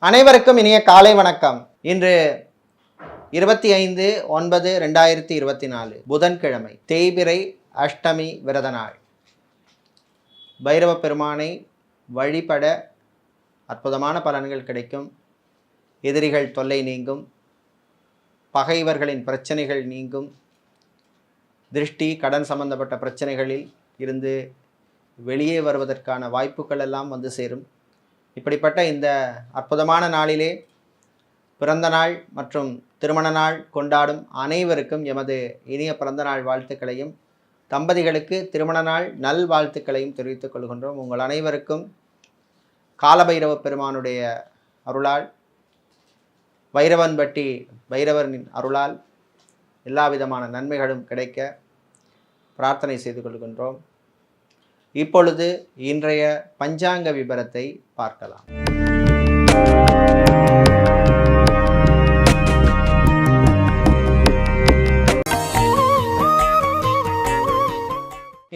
அனைவருக்கும் இனிய காலை வணக்கம். இன்று 25/9/2024 புதன்கிழமை, தேய்பிறை அஷ்டமி விரத நாள். பைரவ பெருமானை வழிபட அற்புதமான பலன்கள் கிடைக்கும். எதிரிகள் தொல்லை நீங்கும், பகைவர்களின் பிரச்சனைகள் நீங்கும், திருஷ்டி கடன் சம்பந்தப்பட்ட பிரச்சனைகளில் இருந்து வெளியே வருவதற்கான வாய்ப்புகள் எல்லாம் வந்து சேரும். இப்படிப்பட்ட இந்த அற்புதமான நாளிலே பிறந்த நாள் மற்றும் திருமண நாள் கொண்டாடும் அனைவருக்கும் எமது இனிய பிறந்த நாள் வாழ்த்துக்களையும், தம்பதிகளுக்கு திருமண நாள் நல் வாழ்த்துக்களையும் தெரிவித்துக் கொள்கின்றோம். உங்கள் அனைவருக்கும் காலபைரவ பெருமானுடைய அருளால், வைரவன்பட்டி பைரவரின் அருளால் எல்லா விதமான நன்மைகளும் கிடைக்க பிரார்த்தனை செய்து கொள்கின்றோம். இப்பொழுது இன்றைய பஞ்சாங்க விபரத்தை பார்க்கலாம்.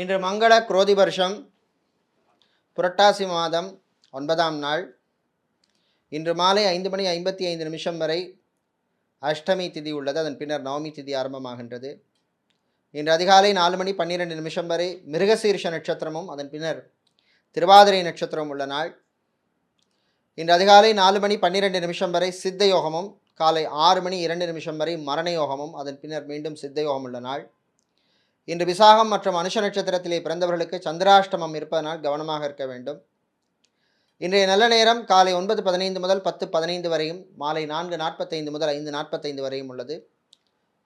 இன்று மங்கள குரோதி வருஷம் புரட்டாசி மாதம் 9ஆம் நாள். இன்று மாலை 5:55 வரை அஷ்டமி திதி உள்ளது. அதன் பின்னர் நவமி திதி ஆரம்பமாகின்றது. இன்று அதிகாலை 4:12 வரை மிருகசீர்ஷ நட்சத்திரமும் அதன் பின்னர் திருவாதிரை நட்சத்திரம் உள்ள நாள். இன்று அதிகாலை 4:12 வரை சித்த யோகமும், காலை 6:02 வரை மரண யோகமும், அதன் பின்னர் மீண்டும் சித்த யோகம் உள்ள நாள். இன்று விசாகம் மற்றும் அனுஷ நட்சத்திரத்திலே பிறந்தவர்களுக்கு சந்திராஷ்டமம் இருப்பதனால் கவனமாக இருக்க வேண்டும். இன்றைய நல்ல நேரம் காலை 9:15 முதல் 10:15 வரையும், மாலை 4:45 முதல் 5:45 வரையும் உள்ளது.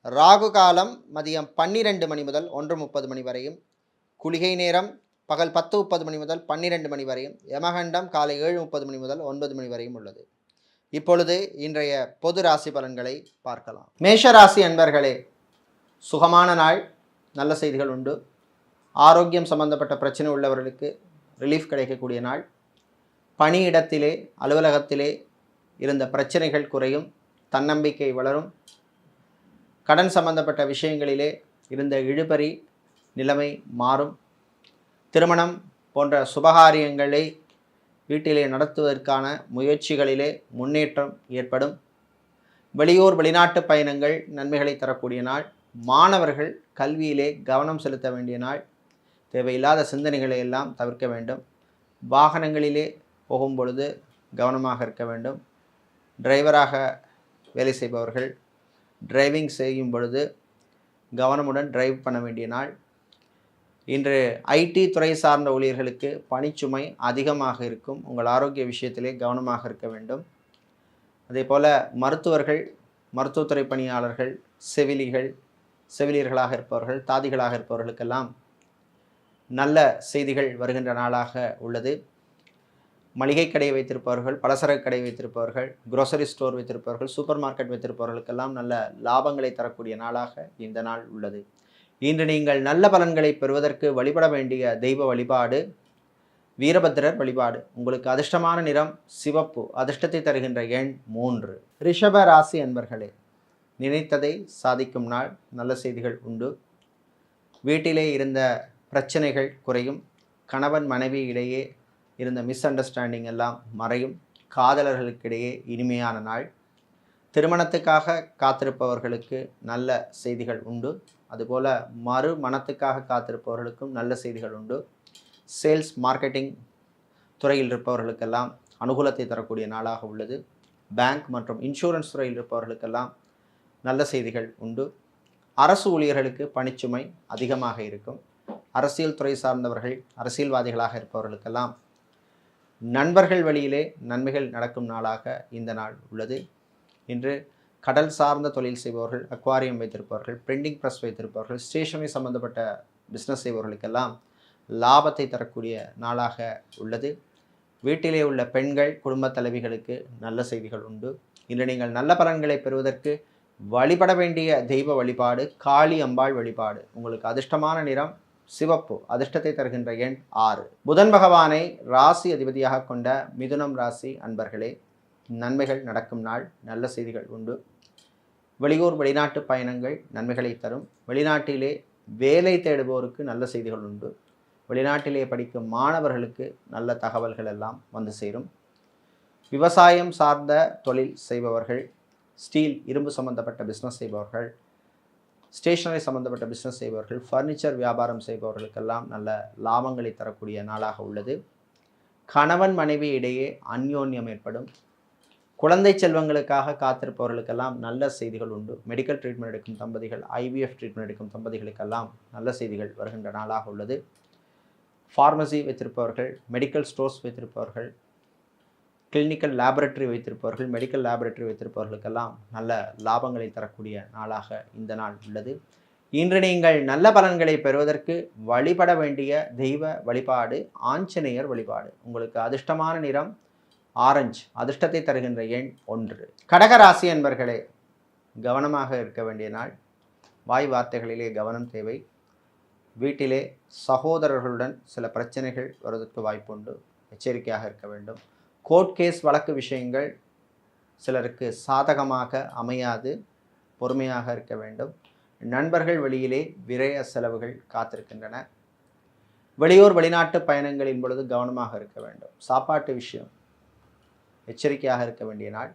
ராகு காலம் மதியம் 12 மணி முதல் 1:30 மணி வரையும், குளிகை நேரம் பகல் 10:30 மணி முதல் 12 மணி வரையும், யமகண்டம் காலை 7:30 மணி முதல் 9 மணி வரையும் உள்ளது. இப்பொழுது இன்றைய பொது ராசி பலன்களை பார்க்கலாம். மேஷ ராசி அன்பர்களே, சுகமான நாள், நல்ல செய்திகள் உண்டு. ஆரோக்கியம் சம்பந்தப்பட்ட பிரச்சனை உள்ளவர்களுக்கு ரிலீஃப் கிடைக்கக்கூடிய நாள். பணியிடத்திலே அலுவலகத்திலே இருந்த பிரச்சனைகள் குறையும், தன்னம்பிக்கை வளரும். கடன் சம்பந்தப்பட்ட விஷயங்களிலே இருந்த இழுபறி நிலைமை மாறும். திருமணம் போன்ற சுபகாரியங்களை வீட்டிலே நடத்துவதற்கான முயற்சிகளிலே முன்னேற்றம் ஏற்படும். வெளியூர் வெளிநாட்டு பயணங்கள் நன்மைகளை தரக்கூடிய நாள். மாணவர்கள் கல்வியிலே கவனம் செலுத்த வேண்டிய நாள். தேவையில்லாத சிந்தனைகளை எல்லாம் தவிர்க்க வேண்டும். வாகனங்களிலே போகும் பொழுது கவனமாக இருக்க வேண்டும். டிரைவராக வேலை செய்பவர்கள் டிரைவிங் செய்யும் பொழுது கவனமுடன் டிரைவ் பண்ண வேண்டிய நாள். இன்று ஐடி துறை சார்ந்த ஊழியர்களுக்கு பணிச்சுமை அதிகமாக இருக்கும். உங்கள் ஆரோக்கிய விஷயத்திலே கவனமாக இருக்க வேண்டும். அதே போல் மருத்துவர்கள், மருத்துவத்துறை பணியாளர்கள், செவிலியர்களாக இருப்பவர்கள், தாதிகளாக இருப்பவர்களுக்கெல்லாம் நல்ல செய்திகள் வருகின்ற நாளாக உள்ளது. மளிகை கடை வைத்திருப்பவர்கள், பலசரக்கு கடை வைத்திருப்பவர்கள், குரோசரி ஸ்டோர் வைத்திருப்பவர்கள், சூப்பர் மார்க்கெட் வைத்திருப்பவர்களுக்கெல்லாம் நல்ல லாபங்களை தரக்கூடிய நாளாக இந்த நாள் உள்ளது. இன்று நீங்கள் நல்ல பலன்களை பெறுவதற்கு வழிபட வேண்டிய தெய்வ வழிபாடு வீரபத்திரர் வழிபாடு. உங்களுக்கு அதிர்ஷ்டமான நிறம் சிவப்பு, அதிர்ஷ்டத்தை தருகின்ற எண் 3. ரிஷப ராசி அன்பர்களே, நினைத்ததை சாதிக்கும் நாள், நல்ல செய்திகள் உண்டு. வீட்டிலே இருந்த பிரச்சனைகள் குறையும். கணவன் மனைவி இடையே இருந்த மிஸ் அண்டர்ஸ்டாண்டிங் எல்லாம் மறையும். காதலர்களுக்கிடையே இனிமையான நாள். திருமணத்துக்காக காத்திருப்பவர்களுக்கு நல்ல செய்திகள் உண்டு. அதுபோல் மறுமணத்துக்காக காத்திருப்பவர்களுக்கும் நல்ல செய்திகள் உண்டு. சேல்ஸ் மார்க்கெட்டிங் துறையில் இருப்பவர்களுக்கெல்லாம் அனுகூலத்தை தரக்கூடிய நாளாக உள்ளது. பேங்க் மற்றும் இன்சூரன்ஸ் துறையில் இருப்பவர்களுக்கெல்லாம் நல்ல செய்திகள் உண்டு. அரசு ஊழியர்களுக்கு பணிச்சுமை அதிகமாக இருக்கும். அரசியல் துறை சார்ந்தவர்கள், அரசியல்வாதிகளாக இருப்பவர்களுக்கெல்லாம் நண்பர்கள் வழியிலே நன்மைகள் நடக்கும் நாளாக இந்த நாள் உள்ளது. இன்று கடல் சார்ந்த தொழில் செய்பவர்கள், அக்வாரியம் வைத்திருப்பவர்கள், பிரிண்டிங் ப்ரெஸ் வைத்திருப்பவர்கள், ஸ்டேஷனரி சம்பந்தப்பட்ட பிஸ்னஸ் செய்பவர்களுக்கெல்லாம் லாபத்தை தரக்கூடிய நாளாக உள்ளது. வீட்டிலே உள்ள பெண்கள், குடும்ப தலைவிகளுக்கு நல்ல செய்திகள் உண்டு. இன்று நீங்கள் நல்ல பலன்களை பெறுவதற்கு வழிபட வேண்டிய தெய்வ வழிபாடு காளி அம்பாள் வழிபாடு. உங்களுக்கு அதிர்ஷ்டமான நிறம் சிவப்பு, அதிர்ஷ்டத்தை தருகின்ற எண் 6. புதன் பகவானை ராசி அதிபதியாக கொண்ட மிதுனம் ராசி அன்பர்களே, நன்மைகள் நடக்கும் நாள், நல்ல செய்திகள் உண்டு. வெளியூர் வெளிநாட்டு பயணங்கள் நன்மைகளை தரும். வெளிநாட்டிலே வேலை தேடுபவருக்கு நல்ல செய்திகள் உண்டு. வெளிநாட்டிலே படிக்கும் மாணவர்களுக்கு நல்ல தகவல்கள் எல்லாம் வந்து சேரும். விவசாயம் சார்ந்த தொழில் செய்பவர்கள், ஸ்டீல் இரும்பு சம்பந்தப்பட்ட பிஸ்னஸ் செய்பவர்கள், ஸ்டேஷனரி சம்பந்தப்பட்ட பிஸ்னஸ் செய்பவர்கள், ஃபர்னிச்சர் வியாபாரம் செய்பவர்களுக்கெல்லாம் நல்ல லாபங்களை தரக்கூடிய நாளாக உள்ளது. கணவன் மனைவி இடையே அந்யோன்யம் ஏற்படும். குழந்தை செல்வங்களுக்காக காத்திருப்பவர்களுக்கெல்லாம் நல்ல செய்திகள் உண்டு. மெடிக்கல் ட்ரீட்மெண்ட் எடுக்கும் தம்பதிகள், ஐவிஎஃப் ட்ரீட்மெண்ட் எடுக்கும் தம்பதிகளுக்கெல்லாம் நல்ல செய்திகள் வருகின்ற நாளாக உள்ளது. ஃபார்மசி வைத்திருப்பவர்கள், மெடிக்கல் ஸ்டோர்ஸ் வைத்திருப்பவர்கள், கிளினிக்கல் லேபரட்டரி வைத்திருப்பவர்கள், மெடிக்கல் லேபரட்டரி வைத்திருப்பவர்களுக்கெல்லாம் நல்ல லாபங்களை தரக்கூடிய நாளாக இந்த நாள் உள்ளது. இன்று நீங்கள் நல்ல பலன்களை பெறுவதற்கு வழிபட வேண்டிய தெய்வ வழிபாடு ஆஞ்சநேயர் வழிபாடு. உங்களுக்கு அதிர்ஷ்டமான நிறம் ஆரஞ்சு, அதிர்ஷ்டத்தை தருகின்ற எண் 1. கடகராசி என்பர்களே, கவனமாக இருக்க வேண்டிய நாள். வாய் வார்த்தைகளிலே கவனம் தேவை. வீட்டிலே சகோதரர்களுடன் சில பிரச்சனைகள் வருவதற்கு வாய்ப்புண்டு. எச்சரிக்கையாக இருக்க வேண்டும். கோர்ட் கேஸ் வழக்கு விஷயங்கள் சிலருக்கு சாதகமாக அமையாது. பொறுமையாக இருக்க வேண்டும். நண்பர்கள் வழியிலே விரய செலவுகள் காத்திருக்கின்றன. வெளியூர் வெளிநாட்டு பயணங்களின் பொழுது கவனமாக இருக்க வேண்டும். சாப்பாட்டு விஷயம் எச்சரிக்கையாக இருக்க வேண்டிய நாள்.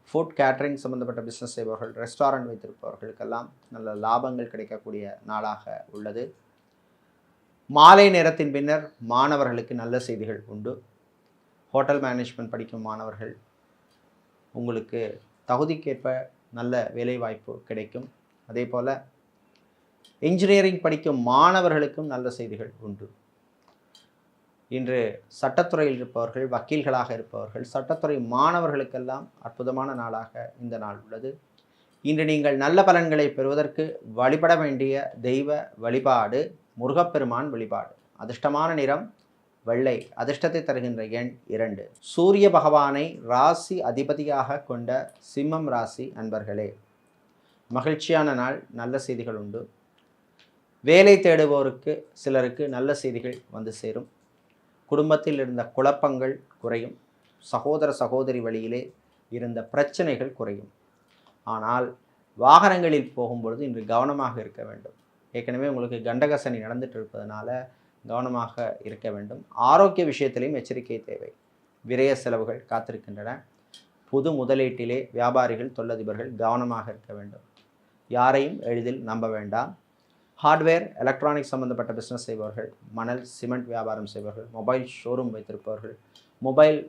ஃபுட் கேட்ரிங் சம்பந்தப்பட்ட பிஸ்னஸ் செய்பவர்கள், ரெஸ்டாரண்ட் வைத்திருப்பவர்களுக்கெல்லாம் நல்ல லாபங்கள் கிடைக்கக்கூடிய நாளாக உள்ளது. மாலை நேரத்தின் பின்னர் மாணவர்களுக்கு நல்ல செய்திகள் உண்டு. ஹோட்டல் மேனேஜ்மெண்ட் படிக்கும் மாணவர்கள், உங்களுக்கு தகுதிக்கேற்ப நல்ல வேலைவாய்ப்பு கிடைக்கும். அதே போல் இன்ஜினியரிங் படிக்கும் மாணவர்களுக்கும் நல்ல செய்திகள் உண்டு. இன்று சட்டத்துறையில் இருப்பவர்கள், வக்கீல்களாக இருப்பவர்கள், சட்டத்துறை மாணவர்களுக்கெல்லாம் அற்புதமான நாளாக இந்த நாள் உள்ளது. இன்று நீங்கள் நல்ல பலன்களை பெறுவதற்கு வழிபட வேண்டிய தெய்வ வழிபாடு முருகப்பெருமான் வழிபாடு. அதிர்ஷ்டமான நிறம் வெள்ளை, அதிர்ஷ்டத்தை தருகின்ற எண் 2. சூரிய பகவானை ராசி அதிபதியாக கொண்ட சிம்மம் ராசி அன்பர்களே, மகிழ்ச்சியான நாள். நல்ல செய்திகள் உண்டு. வேலை தேடுவோருக்கு சிலருக்கு நல்ல செய்திகள் வந்து சேரும். குடும்பத்தில் இருந்த குழப்பங்கள் குறையும். சகோதர சகோதரி வழியிலே இருந்த பிரச்சனைகள் குறையும். ஆனால் வாகனங்களில் போகும்பொழுது இன்று கவனமாக இருக்க வேண்டும். ஏற்கனவே உங்களுக்கு கண்டகசனி நடந்துட்டு இருப்பதனால கவனமாக இருக்க வேண்டும். ஆரோக்கிய விஷயத்திலையும் எச்சரிக்கை தேவை. விரய செலவுகள் காத்திருக்கின்றன. புது முதலீட்டிலே வியாபாரிகள், தொழிலதிபர்கள் கவனமாக இருக்க வேண்டும். யாரையும் எளிதில் நம்ப வேண்டாம். ஹார்ட்வேர் எலக்ட்ரானிக்ஸ் சம்பந்தப்பட்ட பிஸ்னஸ் செய்பவர்கள், மணல் சிமெண்ட் வியாபாரம் செய்பவர்கள், மொபைல் ஷோரூம் வைத்திருப்பவர்கள், மொபைல்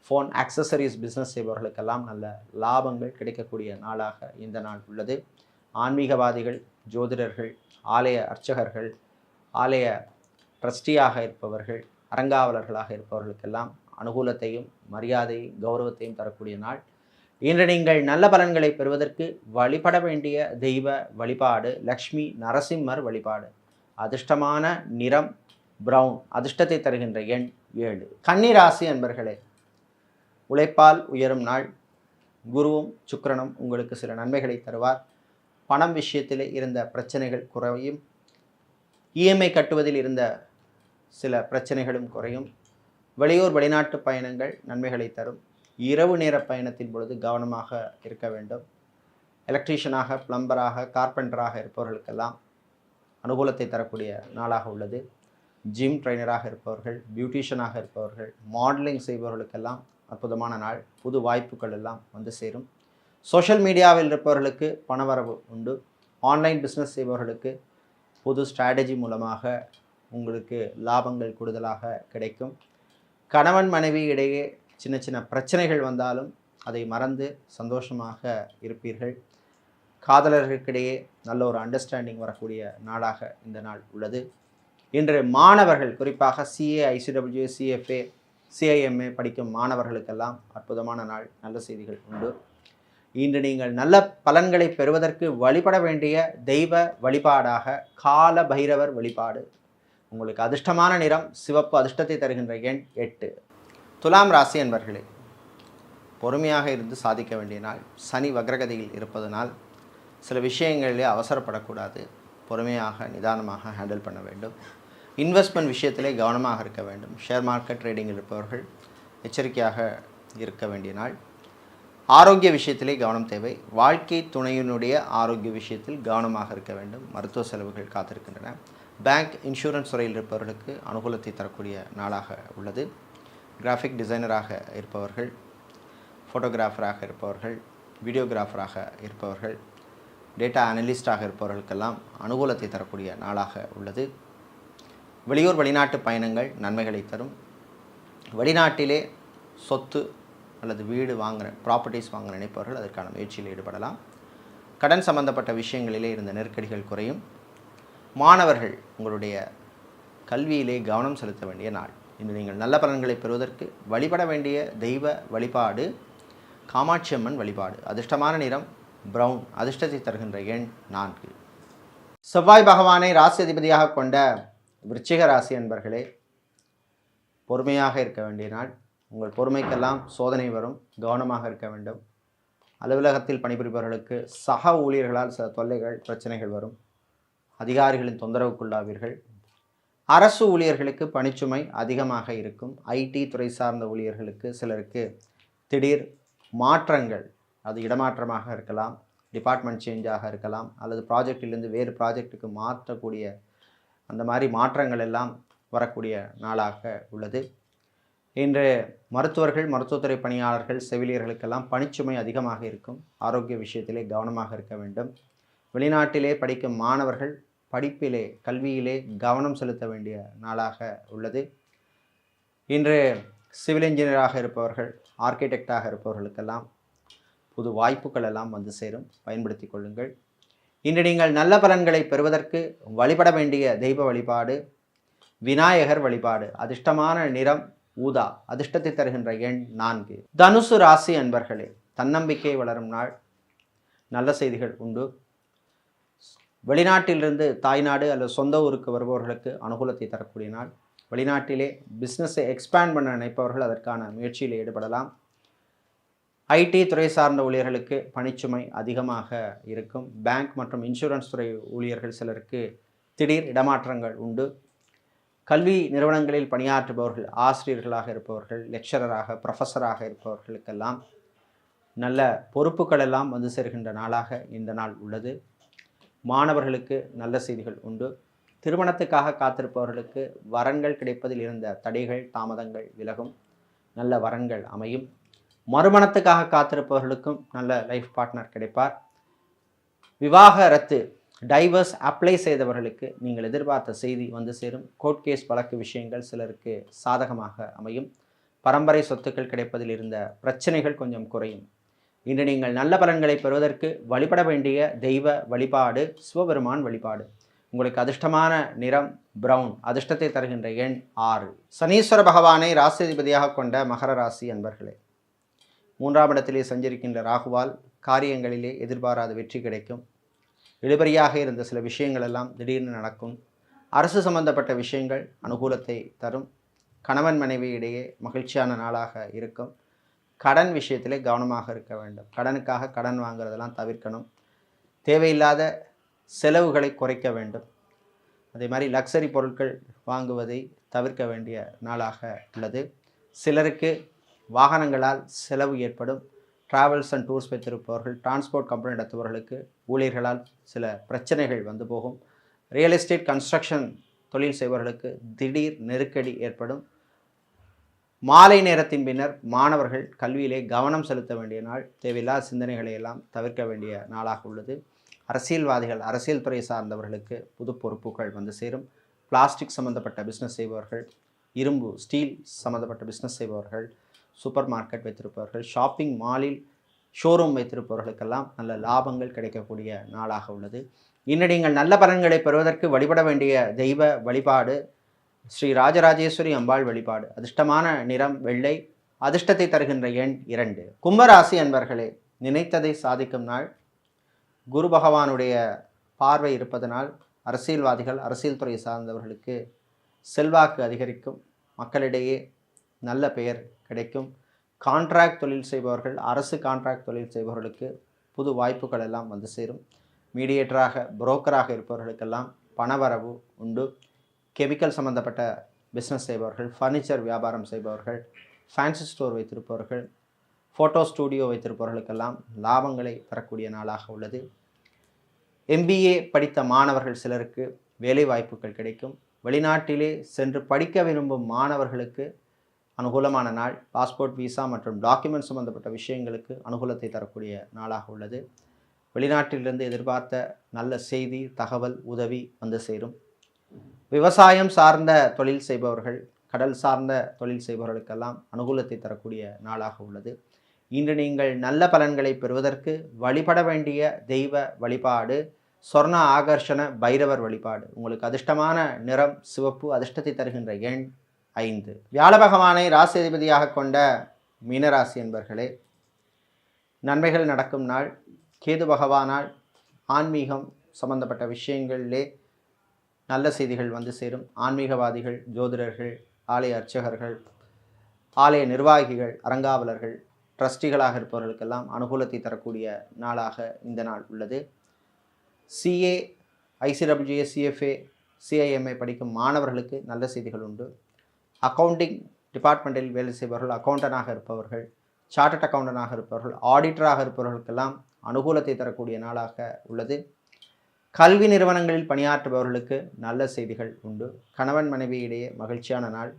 ஃபோன் ஆக்சசரிஸ் பிஸ்னஸ் செய்பவர்களுக்கெல்லாம் நல்ல லாபங்கள் கிடைக்கக்கூடிய நாளாக இந்த நாள் உள்ளது. ஆன்மீகவாதிகள், ஜோதிடர்கள், ஆலய அர்ச்சகர்கள், ஆலய ட்ரஸ்டியாக இருப்பவர்கள், அரங்காவலர்களாக இருப்பவர்களுக்கெல்லாம் அனுகூலத்தையும் மரியாதையும் கௌரவத்தையும் தரக்கூடிய நாள். இன்று நீங்கள் நல்ல பலன்களை பெறுவதற்கு வழிபட வேண்டிய தெய்வ வழிபாடு லக்ஷ்மி நரசிம்மர் வழிபாடு. அதிர்ஷ்டமான நிறம் பிரவுன், அதிர்ஷ்டத்தை தருகின்ற எண் 7. கன்னிராசி அன்பர்களே, உழைப்பால் உயரும் நாள். குருவும் சுக்கிரனும் உங்களுக்கு சில நன்மைகளை தருவார். பணம் விஷயத்தில் இருந்த பிரச்சனைகள் குறையும். இஎம்ஐ கட்டுவதில் இருந்த சில பிரச்சனைகளும் குறையும். வெளியூர் வெளிநாட்டு பயணங்கள் நன்மைகளை தரும். இரவு நேர பயணத்தின் பொழுது கவனமாக இருக்க வேண்டும். எலக்ட்ரீஷியனாக, பிளம்பராக, கார்பெண்டராக இருப்பவர்களுக்கெல்லாம் அனுகூலத்தை தரக்கூடிய நாளாக உள்ளது. ஜிம் ட்ரைனராக இருப்பவர்கள், பியூட்டிஷியனாக இருப்பவர்கள், மாடலிங் செய்பவர்களுக்கெல்லாம் அற்புதமான நாள். புது வாய்ப்புகள் எல்லாம் வந்து சேரும். சோஷியல் மீடியாவில் இருப்பவர்களுக்கு பணவரவு உண்டு. ஆன்லைன் பிஸ்னஸ் செய்பவர்களுக்கு புது ஸ்ட்ராட்டஜி மூலமாக உங்களுக்கு லாபங்கள் கூடுதலாக கிடைக்கும். கணவன் மனைவி இடையே சின்ன சின்ன பிரச்சனைகள் வந்தாலும் அதை மறந்து சந்தோஷமாக இருப்பீர்கள். காதலர்களுக்கிடையே நல்ல ஒரு அண்டர்ஸ்டாண்டிங் வரக்கூடிய நாளாக இந்த நாள் உள்ளது. இன்று மாணவர்கள், குறிப்பாக சிஏ, ஐசிடபிள்யூ, சிஎஃப்ஏ, சிஐஎம்ஏ படிக்கும் மாணவர்களுக்கெல்லாம் அற்புதமான நாள். நல்ல செய்திகள் உண்டு. இன்று நீங்கள் நல்ல பலன்களை பெறுவதற்கு வழிபட வேண்டிய தெய்வ வழிபாடாக கால பைரவர் வழிபாடு. உங்களுக்கு அதிர்ஷ்டமான நிறம் சிவப்பு, அதிர்ஷ்டத்தை தருகின்ற எண் 8. துலாம் ராசி என்பர்களே, பொறுமையாக இருந்து சாதிக்க வேண்டிய நாள். சனி வக்ரகதியில் இருப்பதனால் சில விஷயங்களிலே அவசரப்படக்கூடாது. பொறுமையாக நிதானமாக ஹேண்டில் பண்ண வேண்டும். இன்வெஸ்ட்மெண்ட் விஷயத்திலே கவனமாக இருக்க வேண்டும். ஷேர் மார்க்கெட் ட்ரேடிங்கில் இருப்பவர்கள் எச்சரிக்கையாக இருக்க வேண்டிய நாள். ஆரோக்கிய விஷயத்திலே கவனம் தேவை. வாழ்க்கை துணையினுடைய ஆரோக்கிய விஷயத்தில் கவனமாக இருக்க வேண்டும். மருத்துவ செலவுகள் காத்திருக்கின்றன. பேங்க், இன்சூரன்ஸ் துறையில் இருப்பவர்களுக்கு அனுகூலத்தை தரக்கூடிய நாளாக உள்ளது. கிராஃபிக் டிசைனராக இருப்பவர்கள், ஃபோட்டோகிராஃபராக இருப்பவர்கள், வீடியோகிராஃபராக இருப்பவர்கள், டேட்டா அனலிஸ்டாக இருப்பவர்களுக்கெல்லாம் அனுகூலத்தை தரக்கூடிய நாளாக உள்ளது. வெளியூர் வெளிநாட்டு பயணங்கள் நன்மைகளை தரும். வெளிநாட்டிலே சொத்து அல்லது வீடு வாங்குகிற ப்ராப்பர்ட்டிஸ் வாங்க நினைப்பவர்கள் அதற்கான முயற்சியில் ஈடுபடலாம். கடன் சம்பந்தப்பட்ட விஷயங்களிலே இருந்த நெருக்கடிகள் குறையும். மாணவர்கள் உங்களுடைய கல்வியிலே கவனம் செலுத்த வேண்டிய நாள். இன்று நீங்கள் நல்ல பலன்களை பெறுவதற்கு வழிபட வேண்டிய தெய்வ வழிபாடு காமாட்சி அம்மன் வழிபாடு. அதிர்ஷ்டமான நிறம் பிரவுன். அதிர்ஷ்டத்தை தருகின்ற எண் 4. செவ்வாய் பகவானை ராசி அதிபதியாக கொண்ட விருச்சிக ராசி அன்பர்களே, பொறுமையாக இருக்க வேண்டிய நாள். உங்கள் பொறுமைக்கெல்லாம் சோதனை வரும், கவனமாக இருக்க வேண்டும். அலுவலகத்தில் பணிபுரிபவர்களுக்கு சக ஊழியர்களால் சில தொல்லைகள் பிரச்சனைகள் வரும். அதிகாரிகளின் தொந்தரவுக்குள்ளாவீர்கள். அரசு ஊழியர்களுக்கு பணிச்சுமை அதிகமாக இருக்கும். ஐடி துறை சார்ந்த ஊழியர்களுக்கு சிலருக்கு திடீர் மாற்றங்கள், அது இடமாற்றமாக இருக்கலாம், டிபார்ட்மெண்ட் சேஞ்சாக இருக்கலாம், அல்லது ப்ராஜெக்டிலிருந்து வேறு ப்ராஜெக்டுக்கு மாற்றக்கூடிய அந்த மாதிரி மாற்றங்கள் எல்லாம் வரக்கூடிய நாளாக உள்ளது. இன்று மருத்துவர்கள், மருத்துவத்துறை பணியாளர்கள், செவிலியர்களுக்கெல்லாம் பணிச்சுமை அதிகமாக இருக்கும். ஆரோக்கிய விஷயத்திலே கவனமாக இருக்க வேண்டும். வெளிநாட்டிலே படிக்கும் மாணவர்கள் படிப்பிலே, கல்வியிலே கவனம் செலுத்த வேண்டிய நாளாக உள்ளது. இன்று சிவில் இன்ஜினியராக இருப்பவர்கள், ஆர்கிடெக்டாக இருப்பவர்களுக்கெல்லாம் புது வாய்ப்புகள் எல்லாம் வந்து சேரும், பயன்படுத்தி கொள்ளுங்கள். இன்று நீங்கள் நல்ல பலன்களை பெறுவதற்கு வழிபட வேண்டிய தெய்வ வழிபாடு விநாயகர் வழிபாடு. அதிர்ஷ்டமான நிறம் ஊதா. அதிர்ஷ்டத்தை தருகின்ற எண் 4. தனுசு ராசி அன்பர்களே, தன்னம்பிக்கை வளரும் நாள். நல்ல செய்திகள் உண்டு. வெளிநாட்டிலிருந்து தாய்நாடு அல்லது சொந்த ஊருக்கு வருபவர்களுக்கு அனுகூலத்தை தரக்கூடிய நாள். வெளிநாட்டிலே பிஸ்னஸை எக்ஸ்பேண்ட் பண்ண நினைப்பவர்கள் அதற்கான முயற்சியில் ஈடுபடலாம். ஐடி துறை சார்ந்த ஊழியர்களுக்கு பணிச்சுமை அதிகமாக இருக்கும். பேங்க் மற்றும் இன்சூரன்ஸ் துறை ஊழியர்கள் சிலருக்கு திடீர் இடமாற்றங்கள் உண்டு. கல்வி நிறுவனங்களில் பணியாற்றுபவர்கள், ஆசிரியர்களாக இருப்பவர்கள், லெக்சரராக, ப்ரொஃபஸராக இருப்பவர்களுக்கெல்லாம் நல்ல பொறுப்புகள் எல்லாம் வந்து சேர்கின்ற நாளாக இந்த நாள் உள்ளது. மாணவர்களுக்கு நல்ல செய்திகள் உண்டு. திருமணத்துக்காக காத்திருப்பவர்களுக்கு வரன்கள் கிடைப்பதில் இருந்த தடைகள், தாமதங்கள் விலகும். நல்ல வரன்கள் அமையும். மறுமணத்துக்காக காத்திருப்பவர்களுக்கும் நல்ல லைஃப் பார்ட்னர் கிடைப்பார். விவாகரத்து, டைவர்ஸ் அப்ளை செய்தவர்களுக்கு நீங்கள் எதிர்பார்த்த செய்தி வந்து சேரும். கோர்ட் கேஸ் வழக்கு விஷயங்கள் சிலருக்கு சாதகமாக அமையும். பரம்பரை சொத்துக்கள் கிடைப்பதில் இருந்த பிரச்சனைகள் கொஞ்சம் குறையும். இன்று நீங்கள் நல்ல பலன்களை பெறுவதற்கு வழிபட வேண்டிய தெய்வ வழிபாடு சிவபெருமான் வழிபாடு. உங்களுக்கு அதிர்ஷ்டமான நிறம் பிரவுன். அதிர்ஷ்டத்தை தருகின்ற எண் 6. சனீஸ்வர பகவானை ராசிதிபதியாக கொண்ட மகர ராசி அன்பர்களே, 3ஆம் இடத்திலே சஞ்சரிக்கின்ற ராகுவால் காரியங்களிலே எதிர்பாராத வெற்றி கிடைக்கும். இழுபறியாக இருந்த சில விஷயங்கள் எல்லாம் திடீர்னு நடக்கும். அரசு சம்பந்தப்பட்ட விஷயங்கள் அனுகூலத்தை தரும். கணவன் மனைவி இடையே மகிழ்ச்சியான நாளாக இருக்கும். கடன் விஷயத்திலே கவனமாக இருக்க வேண்டும். கடனுக்காக கடன் வாங்குறதெல்லாம் தவிர்க்கணும். தேவையில்லாத செலவுகளை குறைக்க வேண்டும். அதே மாதிரி லக்ஸரி பொருட்கள் வாங்குவதை தவிர்க்க வேண்டிய நாளாக உள்ளது. சிலருக்கு வாகனங்களால் செலவு ஏற்படும். டிராவல்ஸ் அண்ட் டூர்ஸ் வைத்திருப்பவர்கள், டிரான்ஸ்போர்ட் கம்பெனி நடத்துபவர்களுக்கு ஊழியர்களால் சில பிரச்சனைகள் வந்து போகும். ரியல் எஸ்டேட், கன்ஸ்ட்ரக்ஷன் தொழில் செய்பவர்களுக்கு திடீர் நெருக்கடி ஏற்படும். மாலை நேரத்தின் பின்னர் மாணவர்கள் கல்வியிலே கவனம் செலுத்த வேண்டிய நாள். தேவையில்லாத சிந்தனைகளை எல்லாம் தவிர்க்க வேண்டிய நாளாக உள்ளது. அரசியல்வாதிகள், அரசியல் துறை சார்ந்தவர்களுக்கு புது பொறுப்புகள் வந்து சேரும். பிளாஸ்டிக் சம்பந்தப்பட்ட பிஸ்னஸ் செய்பவர்கள், இரும்பு ஸ்டீல் சம்பந்தப்பட்ட பிஸ்னஸ் செய்பவர்கள், சூப்பர் மார்க்கெட் வைத்திருப்பவர்கள், ஷாப்பிங் மாலில் ஷோரூம் வைத்திருப்பவர்களுக்கெல்லாம் நல்ல லாபங்கள் கிடைக்கக்கூடிய நாளாக உள்ளது. இன்னும் நீங்கள் நல்ல பலன்களை பெறுவதற்கு வழிபட வேண்டிய தெய்வ வழிபாடு ஸ்ரீ ராஜராஜேஸ்வரி அம்பாள் வழிபாடு. அதிர்ஷ்டமான நிறம் வெள்ளை. அதிர்ஷ்டத்தை தருகின்ற எண் 2. கும்பராசி அன்பர்களே, நினைத்ததை சாதிக்கும் நாள். குரு பகவானுடைய பார்வை இருப்பதனால் அரசியல்வாதிகள், அரசியல் துறை சார்ந்தவர்களுக்கு செல்வாக்கு அதிகரிக்கும். மக்களிடையே நல்ல பெயர் கிடைக்கும். கான்ட்ராக்ட் தொழில் செய்பவர்கள், அரசு கான்ட்ராக்ட் தொழில் செய்பவர்களுக்கு புது வாய்ப்புகள் எல்லாம் வந்து சேரும். மீடியேட்டராக, புரோக்கராக இருப்பவர்களுக்கெல்லாம் பணவரவு உண்டு. கெமிக்கல் சம்பந்தப்பட்ட பிஸ்னஸ் செய்பவர்கள், ஃபர்னிச்சர் வியாபாரம் செய்பவர்கள், ஃபேன்சி ஸ்டோர் வைத்திருப்பவர்கள், ஃபோட்டோ ஸ்டூடியோ வைத்திருப்பவர்களுக்கெல்லாம் லாபங்களை தரக்கூடிய நாளாக உள்ளது. MBA படித்த மாணவர்கள் சிலருக்கு வேலை வாய்ப்புகள் கிடைக்கும். வெளிநாட்டிலே சென்று படிக்க விரும்பும் மாணவர்களுக்கு அனுகூலமான நாள். பாஸ்போர்ட், விசா மற்றும் டாக்குமெண்ட் சம்பந்தப்பட்ட விஷயங்களுக்கு அனுகூலத்தை தரக்கூடிய நாளாக உள்ளது. வெளிநாட்டிலிருந்து எதிர்பார்த்த நல்ல செய்தி, தகவல், உதவி வந்து சேரும். விவசாயம் சார்ந்த தொழில் செய்பவர்கள், கடல் சார்ந்த தொழில் செய்பவர்களுக்கெல்லாம் அனுகூலத்தை தரக்கூடிய நாளாக உள்ளது. இன்று நீங்கள் நல்ல பலன்களை பெறுவதற்கு வழிபட வேண்டிய தெய்வ வழிபாடு சொர்ண ஆகர்ஷண பைரவர் வழிபாடு. உங்களுக்கு அதிர்ஷ்டமான நிறம் சிவப்பு, அதிர்ஷ்டத்தை தருகின்ற எண் 5. வியாழ பகவானை ராசி அதிபதியாக கொண்ட மீனராசி என்பர்களே, நன்மைகள் நடக்கும் நாள். கேது பகவானால் ஆன்மீகம் சம்பந்தப்பட்ட விஷயங்களிலே நல்ல செய்திகள் வந்து சேரும். ஆன்மீகவாதிகள், ஜோதிடர்கள், ஆலய அர்ச்சகர்கள், ஆலய நிர்வாகிகள், அறங்காவலர்கள், ட்ரஸ்டிகளாக இருப்பவர்களுக்கெல்லாம் அனுகூலத்தை தரக்கூடிய நாளாக இந்த நாள் உள்ளது. சிஏ, ஐசிடபிள்யூஎஸ், சிஎஃப்ஏ, சிஐஎம்ஐ படிக்கும் மாணவர்களுக்கு நல்ல செய்திகள் உண்டு. அக்கவுண்டிங் டிபார்ட்மெண்ட்டில் வேலை செய்பவர்கள், அக்கௌண்டனாக இருப்பவர்கள், சார்ட்டர்ட் அக்கௌண்டனாக இருப்பவர்கள், ஆடிட்டராக இருப்பவர்களுக்கெல்லாம் அனுகூலத்தை தரக்கூடிய நாளாக உள்ளது. கல்வி நிறுவனங்களில் பணியாற்றுபவர்களுக்கு நல்ல செய்திகள் உண்டு. கணவன் மனைவி இடையே மகிழ்ச்சியான நாள்.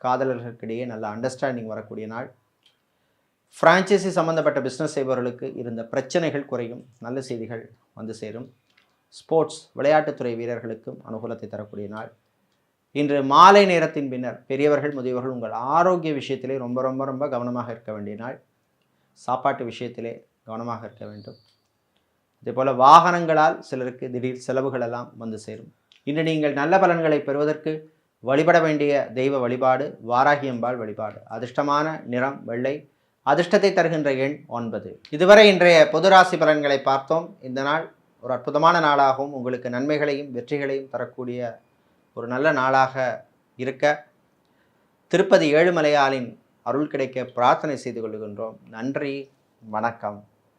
காதலர்களுக்கிடையே நல்ல அண்டர்ஸ்டாண்டிங் வரக்கூடிய நாள். ஃப்ரான்ச்சைசி சம்பந்தப்பட்ட பிஸ்னஸ் செய்பவர்களுக்கு இருந்த பிரச்சனைகள் குறையும். நல்ல செய்திகள் வந்து சேரும். ஸ்போர்ட்ஸ், விளையாட்டுத்துறை வீரர்களுக்கும் அனுகூலத்தை தரக்கூடிய நாள். இன்று மாலை நேரத்தின் பின்னர் பெரியவர்கள், முதியவர்கள் உங்கள் ஆரோக்கிய விஷயத்திலே ரொம்ப ரொம்ப ரொம்ப கவனமாக இருக்க வேண்டிய நாள். சாப்பாட்டு விஷயத்திலே கவனமாக இருக்க வேண்டும். அதேபோல் வாகனங்களால் சிலருக்கு திடீர் செலவுகள் எல்லாம் வந்து சேரும். இன்று நீங்கள் நல்ல பலன்களை பெறுவதற்கு வழிபட வேண்டிய தெய்வ வழிபாடு வாராகியம்பாள் வழிபாடு. அதிர்ஷ்டமான நிறம் வெள்ளை, அதிர்ஷ்டத்தை தருகின்ற எண் 9. இதுவரை இன்றைய பொது ராசி பலன்களை பார்த்தோம். இந்த நாள் ஒரு அற்புதமான நாளாகவும் உங்களுக்கு நன்மைகளையும் வெற்றிகளையும் தரக்கூடிய ஒரு நல்ல நாளாக இருக்க திருப்பதி ஏழுமலையாளின் அருள் கிடைக்க பிரார்த்தனை செய்து கொள்கின்றோம். நன்றி, வணக்கம்.